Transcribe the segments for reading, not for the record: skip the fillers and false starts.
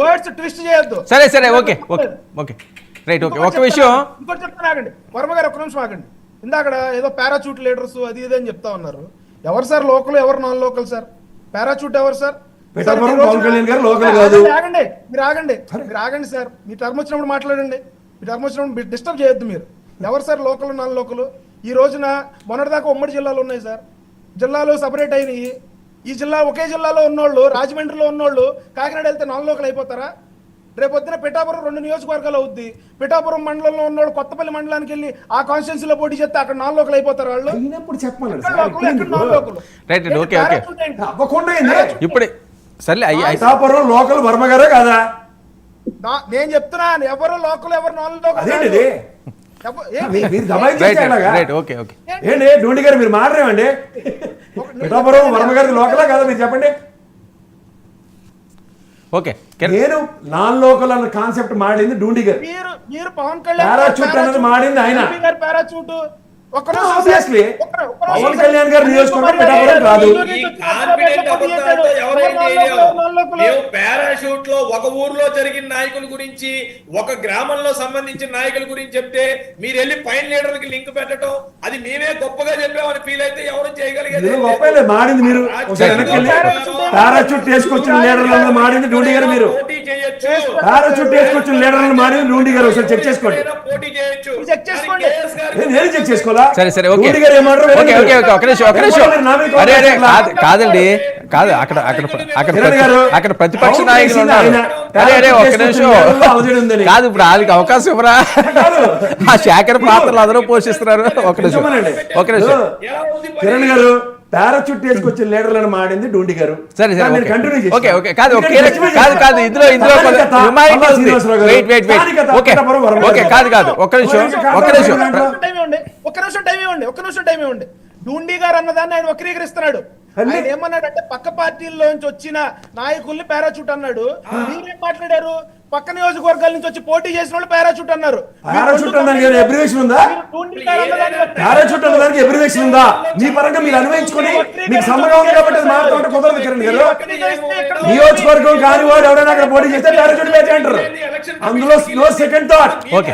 Words twist చేయొద్దు. సరే సరే okay okay okay right okay ఒక విషయం ఇంకోటి చెప్తాను ఆగండి వర్మ గారు, ఒక్క నిమిషం ఆగండి. ఇందాక ఏదో పారాచూట్ లీడర్స్ అది ఇది అని చెప్తా ఉన్నారు. ఎవరు సార్ లోకల్, ఎవరు నాన్ లోకల్ సార్? పారాచూట్ ఎవరు సార్? ఆగండి మీరు ఆగండి సార్. మీ టర్మ్ వచ్చినప్పుడు మాట్లాడండి, మీ టర్మ్ వచ్చినప్పుడు డిస్టర్బ్ చేయొద్దు మీరు. ఎవరు సార్ లోకల్ నాన్ లోకల్? ఈ రోజున మొన్నటిదాకా ఉమ్మడి జిల్లాలు ఉన్నాయి సార్, జిల్లాలు సపరేట్ అయినాయి. ఈ జిల్లా ఒకే జిల్లాలో ఉన్నోళ్ళు, రాజమండ్రిలో ఉన్నోళ్ళు కాకినాడ వెళ్తే నాన్ లోకల్ అయిపోతారా? రేపొద్దున పిఠాపురం 2 నియోజకవర్గాలు అవుద్ది. పిఠాపురం మండలంలో ఉన్నోళ్ళు కొత్తపల్లి మండలానికి వెళ్ళి ఆ కాన్స్టిట్యున్సీలో పోటీ చేస్తే అక్కడ నాన్ లోకల్ అయిపోతారు వాళ్ళు. ఇప్పుడు సరే పిఠాపురం లోకల్ వర్మ గారే కదా నేను చెప్తున్నాను. ఎవరు లోకల్, ఎవరు నాన్ లోకల్? డోండి గారు మీరు మాట్లాడేమండి. పిఠాపురం వర్మ గారి లోకలా కదా మీరు చెప్పండి. ఓకే నేను నాన్ లోకల్ అన్న కాన్సెప్ట్ మాడింది డూండి గారు. మీరు పవన్ కళ్యాణ్ పారాచూట్ అన్నది మాడింది ఆయన. పారాచూట్ పవన్ కళ్యాణ్ గారు నియోజకవర్గం పిఠాపురం కాదు. పారాషూట్ లో ఒక ఊర్లో జరిగిన నాయకుల గురించి, ఒక గ్రామంలో సంబంధించిన నాయకుల గురించి చెప్తే మీరు వెళ్ళి పైన లీడర్కి లింక్ పెట్టడం, అది మేమే గొప్పగా చెప్పామని ఫీల్ అయితే ఎవరు చేయగలిగేది? మాడింది మీరు పారాచూట్ వేసుకొచ్చిన లీడర్లను మాడింది డూండి గారు. మీరు పారాచూట్ వేసుకొచ్చిన లీడర్లను మాడింది డూండి గారు. ఒకసారి చెక్ చేసుకోండి. పోటీ చేయొచ్చు. నేను చెక్ చేసుకోవాలా? సరే సరే ఓకే ఓకే ఓకే ఓకే ఒక నిమిషం అరే అరే కాదండి కాదు అక్కడ అక్కడ అక్కడ అక్కడ ప్రతిపక్ష నాయకులు ఉన్నారు. అరే అరే ఒక్క నిమిషం కాదు, ఇప్పుడు వాళ్ళకి అవకాశం ఇవ్వరా? ఆ శాఖర పాత్రలు అందరూ పోషిస్తున్నారు. ఒక నిమిషం ఒక నిమిషం కిరణ్ గారు పారాచూట్ వేసుకొచ్చిన లీడర్లను మాడింది డూండి గారు. సరే సరే ఓకే ఓకే కాదు కాదు కాదు ఇందులో ఇందులో wait wait wait okay okay కాదు కాదు ఒక్క నిమిషం ఒక్క నిమిషం టైం ఇవ్వండి. డూండి గారు అన్నదాన్ని ఆయన వక్రీకరిస్తున్నాడు. ఆయన ఏమన్నాడంటే పక్క పార్టీల్లోంచి వచ్చిన నాయకుల్ని పారాచూట్ అన్నాడు. మీరేం మాట్లాడారు? పక్క నియోజకవర్గాల నుంచి వచ్చి పోటీ చేసిన వాళ్ళు పారాచూట్ అన్నారు. పారాచూట్ అన్నదానికి అబ్రివేషన్ ఉందా? పారాచూట్ అన్నదానికి అబ్రివేషన్ ఉందా? మీ పరంగా మీరు అన్వయించుకొని మీకు సమ్మగా ఉంది కాబట్టి మాట్లాడటం కుదరదు కిరణ్ గారు. నియోజకవర్గం కాని వాడు ఎవరైనా అక్కడ పోటీ చేస్తే పారాచూట్ బ్యాచ్ అంటారు. అందులో no second thought. Okay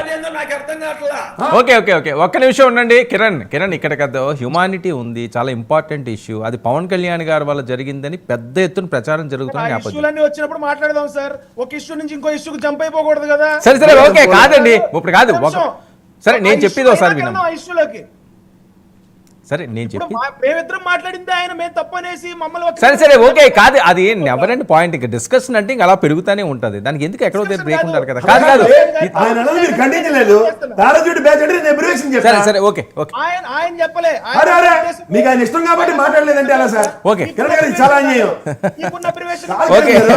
okay okay okay ఒక్క నిమిషం ఉండండి కిరణ్. కిరణ్ ఇక్కడ కదా హ్యుమానిటీ ఉంది, చాలా ఇంపార్టెంట్ ఇష్యూ. అది పవన్ కళ్యాణ్ గారి వల్ల జరిగిందని పెద్ద ఎత్తున ప్రచారం జరుగుతుంది. వచ్చినప్పుడు మాట్లాడదాం సార్. ఒక ఇష్యూ నుంచి ఇంకో ఇష్యూకి జంప్ అయిపోకూడదు కదా. సరే సరే ఓకే కాదండి ఇప్పుడు కాదు సరే నేను చెప్పేది ఒకసారి విన్నాం. సరే నేను చెప్పి మేమిద్దరం మాట్లాడింది ఆయన మేము తప్పనేసి మమ్మల్ని సరే సరే ఓకే కాదు అది నెవర్ అండ్ పాయింట్. ఇంకా డిస్కషన్ అంటే ఇంకా అలా పెరుగుతూనే ఉంటది. దానికి ఎందుకు ఎక్కడో బ్రేక్ ఉంటారు కదా. కాదు కాదు సరే సరే ఓకే ఓకే ఆయన చెప్పలే. మీకు ఆయన ఇష్టం కాబట్టి మాట్లాడలేదంటే అలా సార్. ఓకే చాలా అన్యాయం. ఓకే